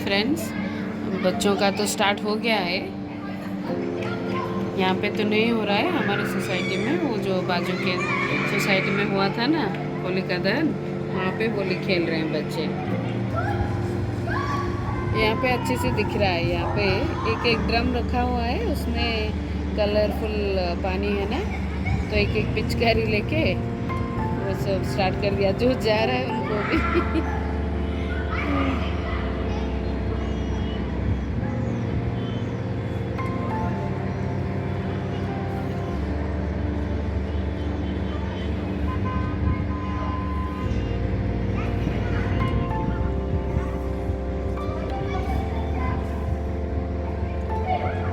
Friends, बच्चों का तो स्टार्ट हो गया है। यहाँ पे तो नहीं हो रहा है हमारे सोसाइटी में, वो जो बाजू के सोसाइटी में हुआ था ना होली का दहन, वहाँ पे होली खेल रहे हैं बच्चे। यहाँ पे अच्छे से दिख रहा है। यहाँ पे एक एक ड्रम रखा हुआ है, उसमें कलरफुल पानी है ना, तो एक एक पिचकारी लेके वो सब स्टार्ट कर दिया। जो जा रहा है उनको भी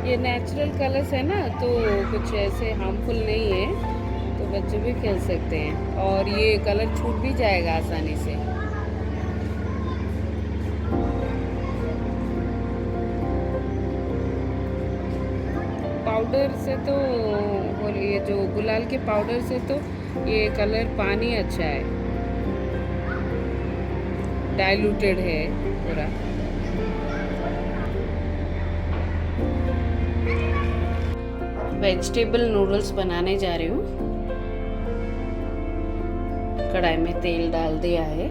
ये नेचुरल कलर्स है ना, तो कुछ ऐसे हार्मफुल नहीं है, तो बच्चे भी खेल सकते हैं और ये कलर छूट भी जाएगा आसानी से। पाउडर से तो, और ये जो गुलाल के पाउडर से तो ये कलर पानी अच्छा है, डाइल्यूटेड है पूरा। वेजिटेबल नूडल्स बनाने जा रही हूँ। कढ़ाई में तेल डाल दिया है।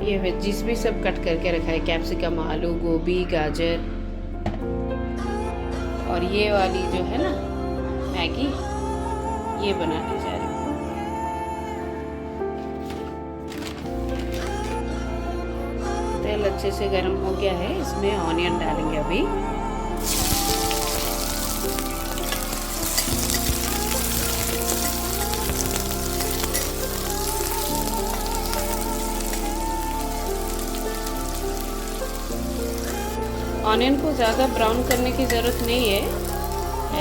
ये वेजिस भी सब कट करके रखा है, कैप्सिकम, आलू, गोभी, गाजर, और ये वाली जो है ना मैगी, ये बनाने जा रही हूँ। तेल अच्छे से गर्म हो गया है, इसमें ऑनियन डालेंगे अभी। ऑनियन को ज़्यादा ब्राउन करने की ज़रूरत नहीं है,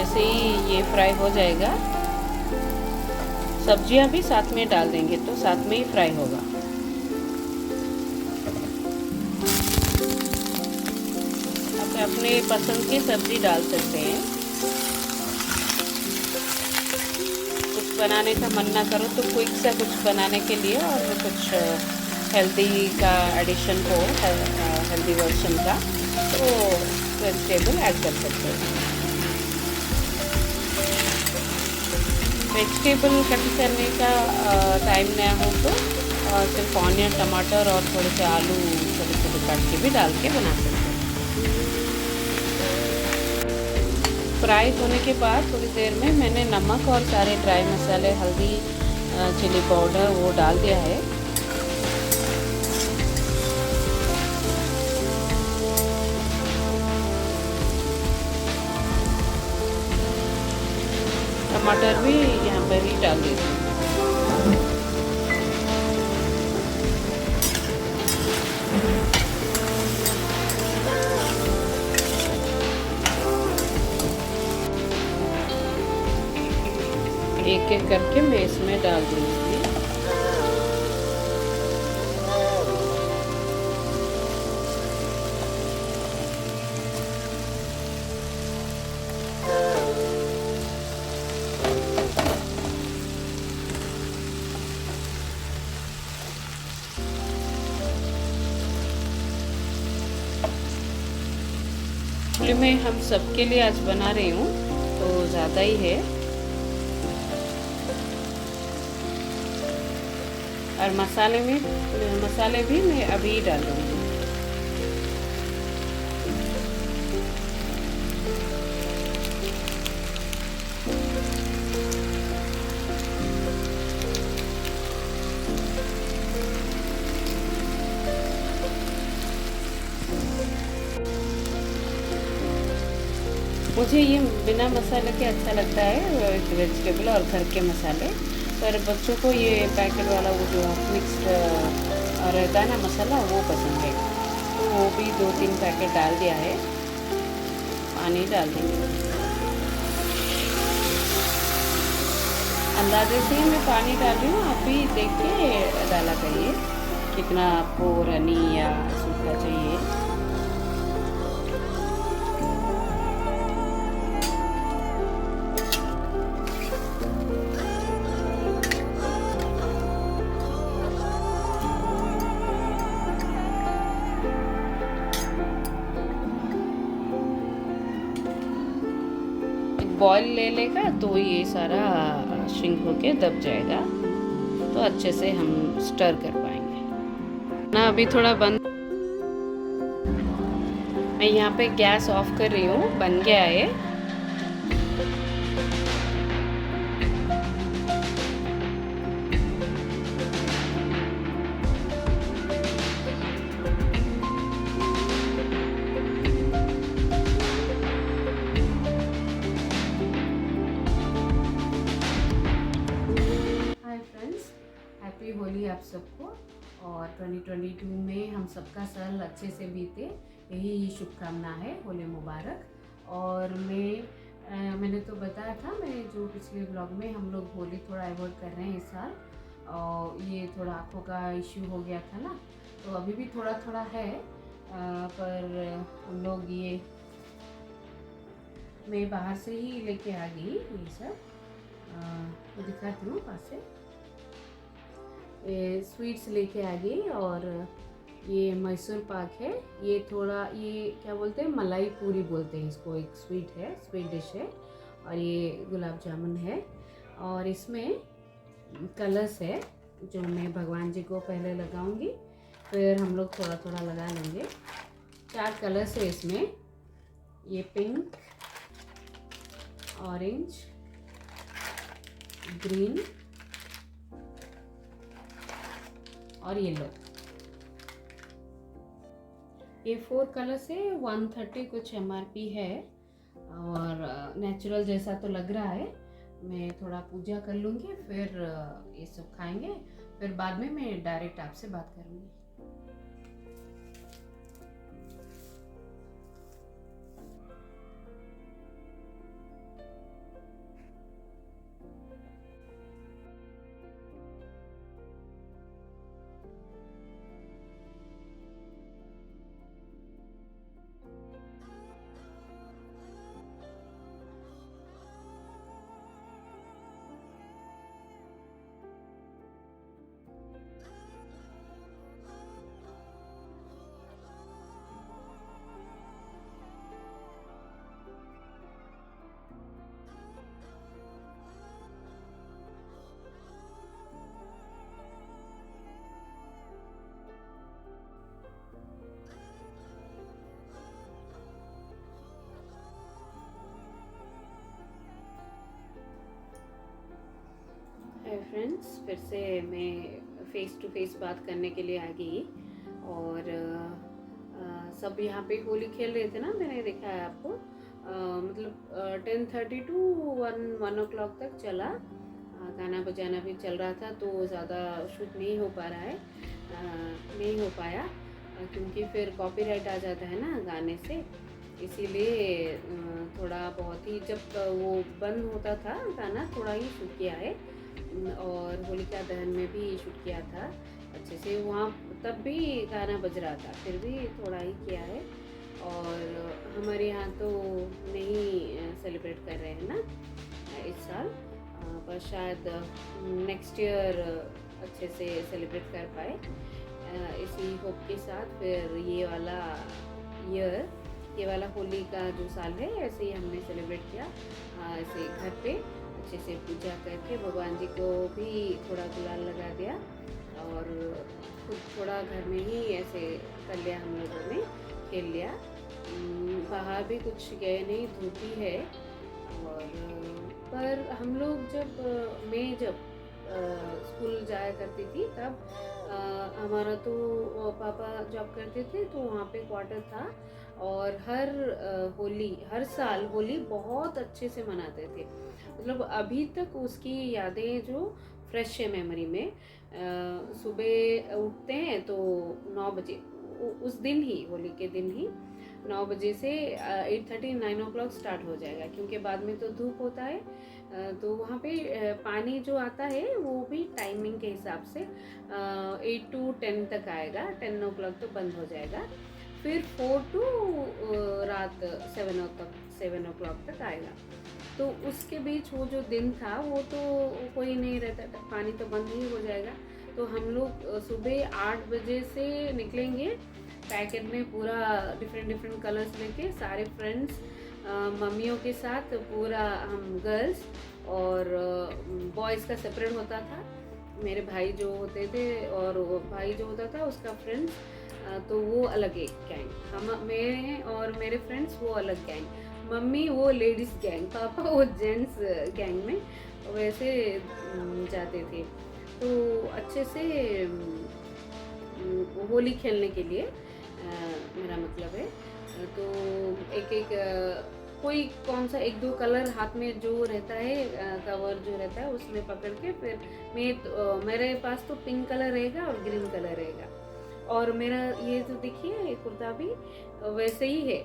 ऐसे ही ये फ्राई हो जाएगा। सब्जियां भी साथ में डाल देंगे तो साथ में ही फ्राई होगा। आप अपने पसंद की सब्जी डाल सकते हैं। कुछ बनाने का मन ना करो तो क्विक सा कुछ बनाने के लिए और कुछ हेल्दी का एडिशन हो, हेल्दी वर्जन का, तो वेजिटेबल ऐड कर सकते हैं। वेजिटेबल कट करने का टाइम ना हो तो सिर्फ ऑनियन, टमाटर और थोड़े से आलू छोटे छोटे काट के भी डाल के बना सकते हैं। फ्राई होने के बाद थोड़ी देर में मैंने नमक और सारे ड्राई मसाले, हल्दी, चिली पाउडर वो डाल दिया है। टमाटर भी यहाँ पर ही डाल देती हूँ। एक एक करके मैं इसमें डाल दूँगी। एक्चुअली मैं हम सबके लिए आज बना रही हूँ तो ज़्यादा ही है, और मसाले भी मैं अभी डाल दूँगी। मुझे ये बिना मसाले के अच्छा लगता है, वेजिटेबल और घर के मसाले, पर बच्चों को ये पैकेट वाला वो जो मिक्स्ड रहता है ना मसाला, वो पसंद है, तो वो भी 2-3 पैकेट डाल दिया है। पानी डाल देंगे, अंदाजे से ही मैं पानी डाल रही हूँ, आप भी देख के डाला करिए कितना आपको रनी या सूखा चाहिए। बॉईल ले लेगा तो ये सारा श्रिंक होके दब जाएगा, तो अच्छे से हम स्टर कर पाएंगे ना। अभी थोड़ा बंद, मैं यहाँ पे गैस ऑफ कर रही हूँ, बन गया है। हाय फ्रेंड्स, हैप्पी होली आप सबको। और 2022 में हम सबका साल अच्छे से बीते, यही शुभकामना है। होली मुबारक। और मैंने तो बताया था, मैंने जो पिछले ब्लॉग में, हम लोग होली थोड़ा अवॉइड कर रहे हैं इस साल। और ये थोड़ा आँखों का इश्यू हो गया था ना, तो अभी भी थोड़ा थोड़ा है। पर हम लोग ये, मैं बाहर से ही लेके आ गई ये सब। मैं दिखाती हूँ पास से। ये स्वीट्स लेके आ गई, और ये मैसूर पाक है। ये थोड़ा, ये क्या बोलते हैं, मलाई पूरी बोलते हैं इसको। एक स्वीट है, स्वीट डिश है। और ये गुलाब जामुन है। और इसमें कलर्स है जो मैं भगवान जी को पहले लगाऊंगी, फिर हम लोग थोड़ा थोड़ा लगा लेंगे। 4 कलर्स है इसमें। ये पिंक, ऑरेंज, ग्रीन और येलो। ये 4 कलर से 130 कुछ MRP है। और नेचुरल जैसा तो लग रहा है। मैं थोड़ा पूजा कर लूँगी, फिर ये सब खाएंगे। फिर बाद में मैं डायरेक्ट आपसे बात करूँगी। हाय फ्रेंड्स, फिर से मैं फ़ेस टू फेस बात करने के लिए आ गई। और सब यहाँ पे होली खेल रहे थे ना, मैंने देखा है आपको। मतलब 10:30 टू 1 o'clock तक चला। गाना बजाना भी चल रहा था, तो ज़्यादा शूट नहीं हो पा रहा है, नहीं हो पाया, क्योंकि फिर कॉपीराइट आ जाता है ना गाने से। इसीलिए थोड़ा बहुत ही, जब वो बंद होता था गाना, थोड़ा ही शूट किया है। और होलिका दहन में भी शूट किया था अच्छे से वहाँ, तब भी गाना बज रहा था, फिर भी थोड़ा ही किया है। और हमारे यहाँ तो नहीं सेलिब्रेट कर रहे हैं ना इस साल, पर शायद नेक्स्ट ईयर अच्छे से सेलिब्रेट कर पाए। इसी होप के साथ फिर ये वाला होली का जो साल है, ऐसे ही हमने सेलिब्रेट किया। ऐसे घर पे अच्छे से पूजा करके भगवान जी को भी थोड़ा गुलाल लगा दिया, और खुद थोड़ा घर में ही ऐसे कर लिया, हम लोगों ने खेल लिया। बाहर भी कुछ गए नहीं, धूप ही है। और पर हम लोग मैं जब स्कूल जाया करती थी, तब हमारा तो पापा जॉब करते थे, तो वहाँ पे क्वार्टर था। और हर साल होली बहुत अच्छे से मनाते थे। मतलब अभी तक उसकी यादें जो फ्रेश है मेमोरी में। सुबह उठते हैं तो 9 बजे, उस दिन ही, होली के दिन ही 9 बजे से 8:30 9 o'clock स्टार्ट हो जाएगा, क्योंकि बाद में तो धूप होता है। तो वहाँ पे पानी जो आता है वो भी टाइमिंग के हिसाब से 8 to 10 तक आएगा, 10 o'clock तो बंद हो जाएगा। फिर 4 to रात 7 o'clock तक आएगा। तो उसके बीच वो जो दिन था, वो तो कोई नहीं रहता था, पानी तो बंद ही हो जाएगा। तो हम लोग सुबह 8 बजे से निकलेंगे, पैकेट में पूरा डिफरेंट कलर्स लेके, सारे फ्रेंड्स मम्मियों के साथ पूरा हम गर्ल्स और बॉयज़ का सेपरेट होता था। मेरे भाई जो होते थे और वो भाई जो होता था उसका फ्रेंड्स, तो वो अलग एक गैंग, हम मैं और मेरे फ्रेंड्स वो अलग गैंग, मम्मी वो लेडीज़ गैंग, पापा वो जेंट्स गैंग में वैसे जाते थे। तो अच्छे से होली खेलने के लिए मेरा मतलब है, तो एक एक कोई कौन सा एक दो कलर हाथ में जो रहता है, कवर जो रहता है उसमें पकड़ के फिर मेरे पास तो पिंक कलर रहेगा और ग्रीन कलर रहेगा। और मेरा ये तो देखिए ये कुर्ता भी वैसे ही है,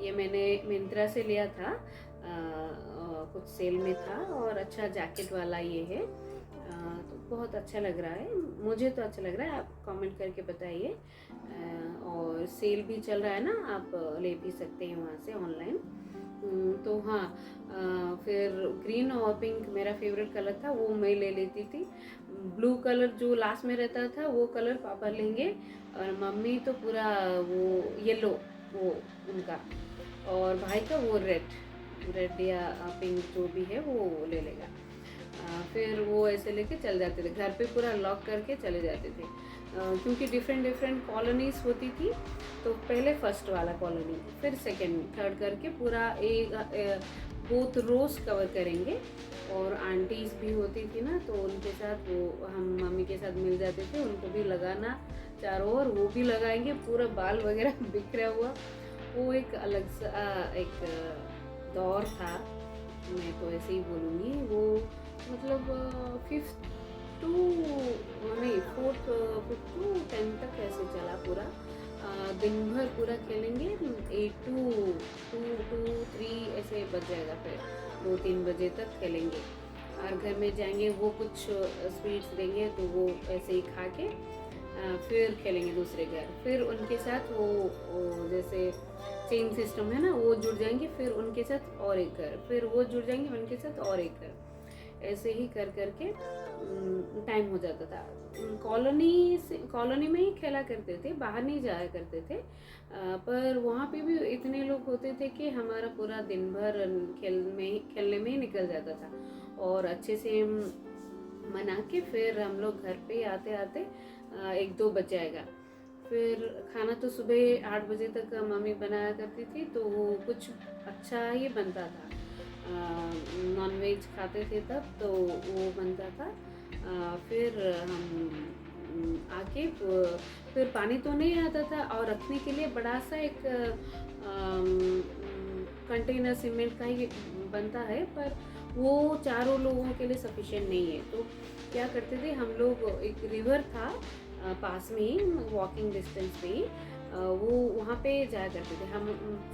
ये मैंने मिंत्रा से लिया था, कुछ सेल में था और अच्छा जैकेट वाला ये है, तो बहुत अच्छा लग रहा है, मुझे तो अच्छा लग रहा है, आप कमेंट करके बताइए। और सेल भी चल रहा है ना, आप ले भी सकते हैं वहाँ से ऑनलाइन। तो हाँ, फिर ग्रीन और पिंक मेरा फेवरेट कलर था, वो मैं ले लेती थी। ब्लू कलर जो लास्ट में रहता था वो कलर पापा लेंगे, और मम्मी तो पूरा वो येलो वो उनका, और भाई का वो रेड या पिंक जो भी है वो ले लेगा। फिर वो ऐसे लेके चल जाते थे, घर पे पूरा लॉक करके चले जाते थे, क्योंकि डिफरेंट डिफरेंट कॉलोनीज होती थी, तो पहले फर्स्ट वाला कॉलोनी, फिर सेकंड थर्ड करके पूरा एक बोथ रोज कवर करेंगे। और आंटीज भी होती थी ना, तो उनके साथ वो हम मम्मी के साथ मिल जाते थे, उनको भी लगाना चारों ओर, वो भी लगाएंगे, पूरा बाल वगैरह बिखरा हुआ, वो एक अलग सा एक दौर था, मैं तो ऐसे ही बोलूँगी। वो मतलब फिफ्थ टू नहीं फोर्थ फिफ्थ टू 10 तक ऐसे चला पूरा, दिन भर पूरा खेलेंगे, 8 to 3 ऐसे बज जाएगा, फिर 2-3 बजे तक खेलेंगे, और घर में जाएंगे, वो कुछ स्वीट्स देंगे तो वो ऐसे ही खा के फिर खेलेंगे दूसरे घर, फिर उनके साथ वो जैसे चेन सिस्टम है ना, वो जुड़ जाएंगे, फिर उनके साथ और एक घर, फिर वो जुड़ जाएंगे उनके साथ और एक घर, ऐसे ही कर करके टाइम हो जाता था। कॉलोनी में ही खेला करते थे, बाहर नहीं जाया करते थे, पर वहाँ पे भी इतने लोग होते थे कि हमारा पूरा दिन भर खेलने में ही निकल जाता था, और अच्छे से मना के फिर हम लोग घर पे आते आते 1-2 बज जाएगा। फिर खाना तो सुबह 8 बजे तक मम्मी बनाया करती थी, तो वो कुछ अच्छा ही बनता था, नॉन वेज खाते थे तब, तो वो बनता था। फिर हम आके फिर पानी तो नहीं आता था, और रखने के लिए बड़ा सा एक कंटेनर सीमेंट का ही बनता है, पर वो चारों लोगों के लिए सफिशिएंट नहीं है, तो क्या करते थे हम लोग, एक रिवर था पास में ही, वॉकिंग डिस्टेंस पे ही, वो वहाँ पे जाया करते थे हम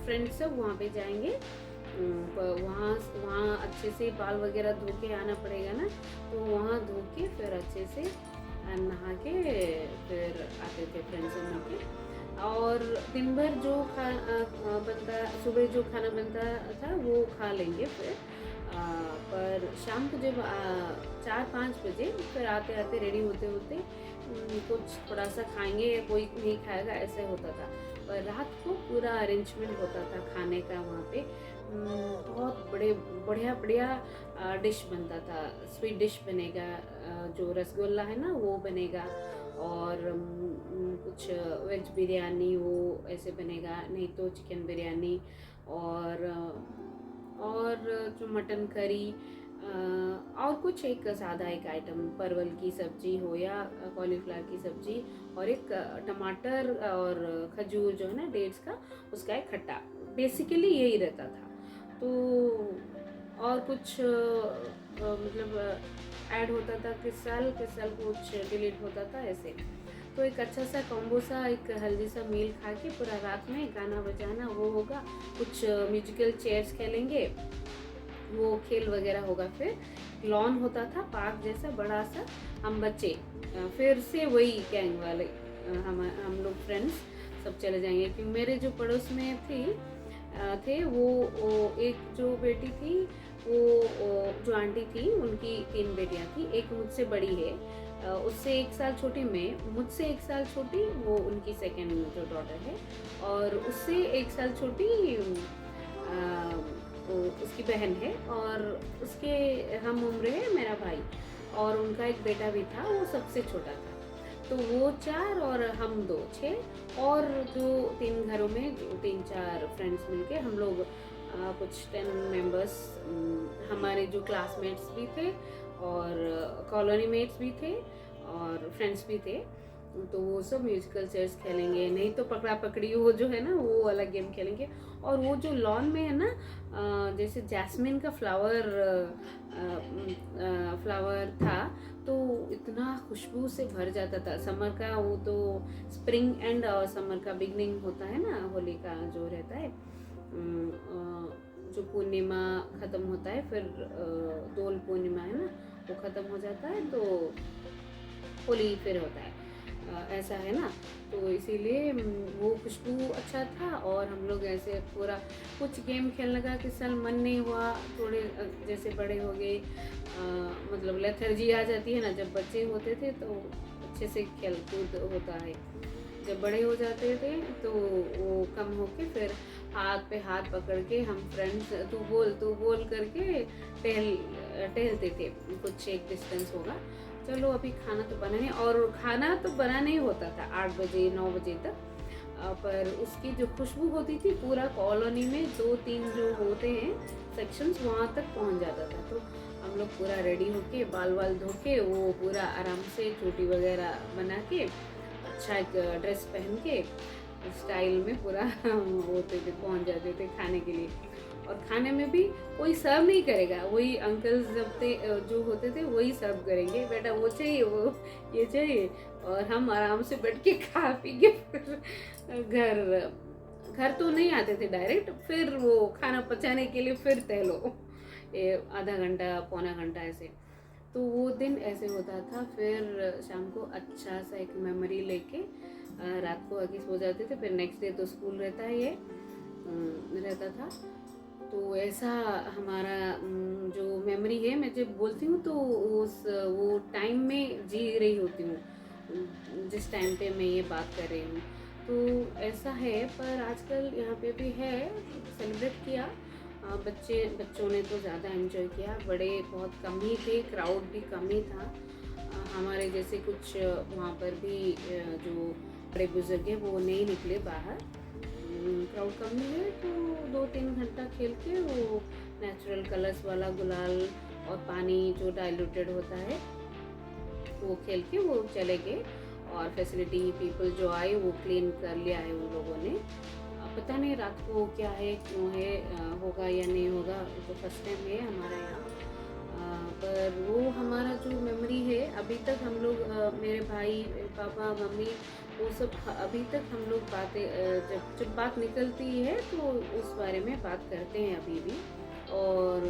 फ्रेंड्स सब, वहाँ पे जाएंगे, वहाँ अच्छे से बाल वगैरह धो के आना पड़ेगा ना, तो वहाँ धो के फिर अच्छे से नहा के फिर आते थे फ्रेंड्स से मिलके, और दिन भर जो बनता, सुबह जो खाना बनता था वो खा लेंगे फिर, पर शाम को जब 4-5 बजे फिर आते आते रेडी होते होते कुछ थोड़ा सा खाएंगे, कोई नहीं खाएगा, ऐसे होता था। पर रात को पूरा अरेंजमेंट होता था खाने का वहाँ पे, बहुत बढ़िया डिश बनता था, स्वीट डिश बनेगा, जो रसगुल्ला है ना वो बनेगा, और कुछ वेज बिरयानी वो ऐसे बनेगा, नहीं तो चिकन बिरयानी, और जो मटन करी, और कुछ एक सादा एक आइटम, परवल की सब्जी हो या कॉलीफ्लावर की सब्जी, और एक टमाटर और खजूर जो है ना डेट्स का, उसका एक खट्टा, बेसिकली यही रहता था। तो और कुछ मतलब ऐड होता था, किस साल कुछ डिलीट होता था ऐसे, तो एक अच्छा सा कॉम्बो सा एक हेल्दी सा मील खा के पूरा रात में गाना बजाना वो होगा, कुछ म्यूजिकल चेयर्स खेलेंगे, वो खेल वगैरह होगा, फिर लॉन होता था पार्क जैसा बड़ा सा, हम बच्चे फिर से वही गैंग वाले हम लोग फ्रेंड्स सब चले जाएंगे, क्योंकि मेरे जो पड़ोस में थे वो एक जो बेटी थी, वो जो आंटी थी उनकी 3 बेटियां थी, एक मुझसे बड़ी है, उससे 1 साल छोटी मैं, मुझसे 1 साल छोटी वो उनकी सेकेंड जो डॉटर है, और उससे 1 साल छोटी उसकी बहन है और उसके हम उम्र है मेरा भाई, और उनका एक बेटा भी था, वो सबसे छोटा था। तो वो 4 और हम 2, 6, और जो 3 घरों में जो 3-4 फ्रेंड्स मिलके हम लोग कुछ 10 मेंबर्स, हमारे जो क्लासमेट्स भी थे और कॉलोनी मेट्स भी थे और फ्रेंड्स भी थे। तो वो सब म्यूजिकल चेयर्स खेलेंगे, नहीं तो पकड़ा पकड़ी वो जो है ना वो वाला गेम खेलेंगे। और वो जो लॉन में है ना, जैसे जैस्मिन का फ्लावर था, तो इतना खुशबू से भर जाता था। समर का वो तो स्प्रिंग एंड और समर का बिगनिंग होता है ना, होली का जो रहता है, जो पूर्णिमा ख़त्म होता है, फिर दोल पूर्णिमा है ना, वो ख़त्म हो जाता है तो होली फिर होता है, ऐसा है ना। तो इसीलिए वो खुशबू अच्छा था। और हम लोग ऐसे पूरा कुछ गेम खेलने का किस साल मन नहीं हुआ, थोड़े जैसे बड़े हो गए, मतलब लेथर्जी आ जाती है ना, जब बच्चे होते थे तो अच्छे से खेल कूद होता है, जब बड़े हो जाते थे तो वो कम होके फिर हाथ पे हाथ पकड़ के हम फ्रेंड्स तू बोल करके टहलते थे, कुछ एक डिस्टेंस होगा, चलो अभी खाना तो बना नहीं, और खाना तो बना नहीं होता था 8 बजे 9 बजे तक, पर उसकी जो खुशबू होती थी पूरा कॉलोनी में 2-3 जो होते हैं सेक्शंस वहाँ तक पहुँच जाता था। तो हम लोग पूरा रेडी होके बाल धो के वो पूरा आराम से चोटी वगैरह बना के अच्छा एक ड्रेस पहन के स्टाइल में पूरा होते थे, पहुँच जाते थे खाने के लिए। और खाने में भी कोई सर्व नहीं करेगा, वही अंकल्स जब थे जो होते थे वही सर्व करेंगे, बेटा वो चाहिए वो ये चाहिए, और हम आराम से बैठ के खा पी के फिर घर तो नहीं आते थे डायरेक्ट, फिर वो खाना पचाने के लिए फिर टहलो आधा घंटा पौना घंटा ऐसे। तो वो दिन ऐसे होता था। फिर शाम को अच्छा सा एक मेमोरी लेके रात को आगे सो जाते थे, फिर नेक्स्ट डे तो स्कूल रहता है, ये रहता था। तो ऐसा हमारा जो मेमोरी है, मैं जब बोलती हूँ तो वो टाइम में जी रही होती हूँ जिस टाइम पे मैं ये बात कर रही हूँ। तो ऐसा है, पर आजकल यहाँ पे भी है, सेलिब्रेट किया, बच्चों ने तो ज़्यादा एंजॉय किया, बड़े बहुत कम ही थे, क्राउड भी कम ही था। हमारे जैसे कुछ वहाँ पर भी जो बड़े बुजुर्ग हैं वो नहीं निकले बाहर, क्राउड कम ही है, तो 2-3 घंटा खेल के वो नेचुरल कलर्स वाला गुलाल और पानी जो डाइल्यूटेड होता है वो खेल के वो चले गए। और फैसिलिटी पीपल जो आए वो क्लीन कर लिया है उन लोगों ने। पता नहीं रात को क्या है क्यों है, होगा या नहीं होगा, तो फर्स्ट टाइम है हमारा यहाँ। पर वो हमारा जो मेमोरी है अभी तक हम लोग, मेरे भाई पापा मम्मी वो सब अभी तक हम लोग बातें जब बात निकलती है तो उस बारे में बात करते हैं अभी भी। और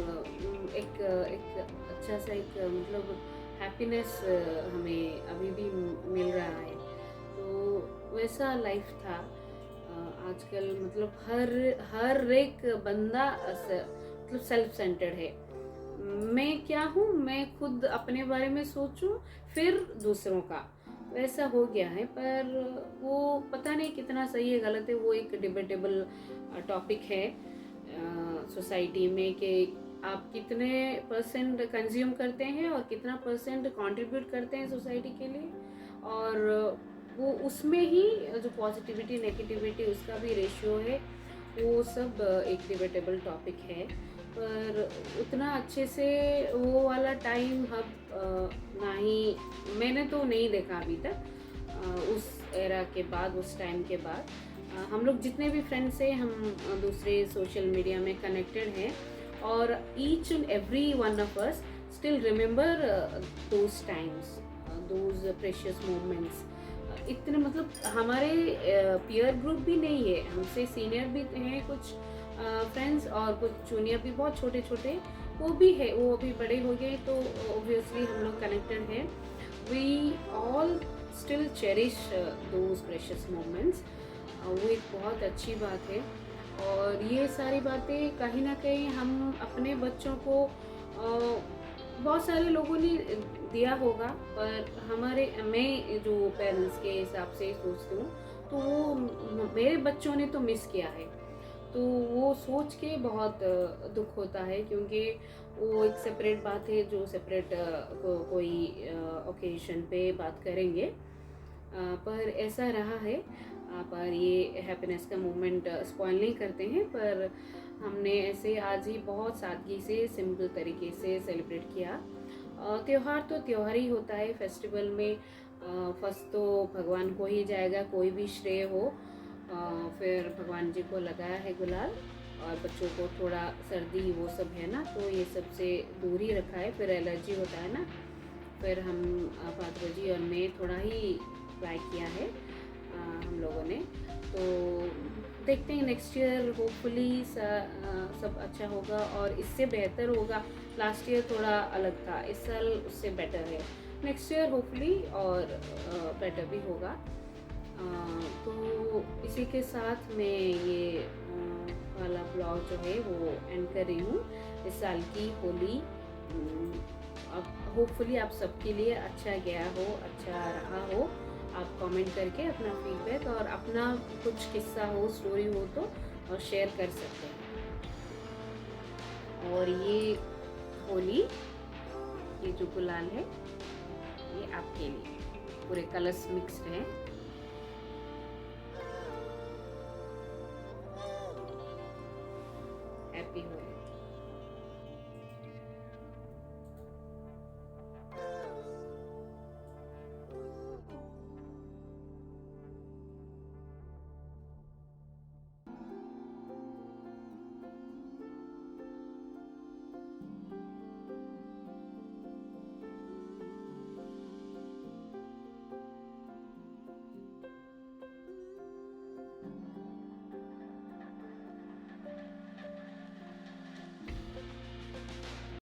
एक अच्छा सा एक मतलब हैप्पीनेस हमें अभी भी मिल रहा है। तो वैसा लाइफ था। आजकल मतलब हर एक बंदा मतलब सेल्फ सेंटर्ड है, मैं क्या हूँ, मैं खुद अपने बारे में सोचूं फिर दूसरों का, वैसा हो गया है। पर वो पता नहीं कितना सही है गलत है, वो एक डिबेटेबल टॉपिक है सोसाइटी में कि आप कितने % कंज्यूम करते हैं और कितना % कंट्रीब्यूट करते हैं सोसाइटी के लिए, और वो उसमें ही जो पॉजिटिविटी नेगेटिविटी उसका भी रेशियो है, वो सब एक डिबेटेबल टॉपिक है। पर उतना अच्छे से वो वाला टाइम अब नहीं, मैंने तो नहीं देखा अभी तक। उस एरा के बाद, उस टाइम के बाद हम लोग जितने भी फ्रेंड्स हैं, हम दूसरे सोशल मीडिया में कनेक्टेड हैं, और each and every one of us still remember those times, those precious moments. इतने मतलब हमारे पीयर ग्रुप भी नहीं है, हमसे सीनियर भी हैं कुछ फ्रेंड्स, और कुछ जूनियर भी बहुत छोटे छोटे वो भी है, वो अभी बड़े हो गए, तो ऑब्वियसली हम लोग कनेक्टेड हैं। We all still cherish those precious moments, वो एक बहुत अच्छी बात है। और ये सारी बातें कहीं ना कहीं हम अपने बच्चों को बहुत सारे लोगों ने दिया होगा, पर मैं जो पेरेंट्स के हिसाब से सोचती हूँ तो वो मेरे बच्चों ने तो मिस किया है। तो वो सोच के बहुत दुख होता है, क्योंकि वो एक सेपरेट बात है जो सेपरेट कोई ओकेजन पे बात करेंगे। पर ऐसा रहा है। पर ये हैप्पीनेस का मोमेंट स्पॉइल नहीं करते हैं, पर हमने ऐसे आज ही बहुत सादगी से सिंपल तरीके से सेलिब्रेट किया। त्योहार तो त्योहार ही होता है। फेस्टिवल में फर्स्ट तो भगवान को ही जाएगा, कोई भी श्रेय हो। फिर भगवान जी को लगाया है गुलाल, और बच्चों को थोड़ा सर्दी वो सब है ना, तो ये सबसे दूर ही रखा है। फिर एलर्जी होता है ना, फिर हम फादर जी और मैं थोड़ा ही ट्राई किया है हम लोगों ने। तो देखते हैं नेक्स्ट ईयर होपफुली सब अच्छा होगा और इससे बेहतर होगा। लास्ट ईयर थोड़ा अलग था, इस साल उससे बेटर है। नेक्स्ट ईयर होपफुली और बेटर भी होगा। तो इसी के साथ मैं ये वाला ब्लॉग जो है वो एंड कर रही हूँ। इस साल की होली अब होपफुली आप सबके लिए अच्छा गया हो, अच्छा रहा हो। आप कमेंट करके अपना फीडबैक और अपना कुछ किस्सा हो, स्टोरी हो तो और शेयर कर सकते हैं। और ये होली, ये जो गुलाल है ये आपके लिए, पूरे कलर्स मिक्स्ड हैं।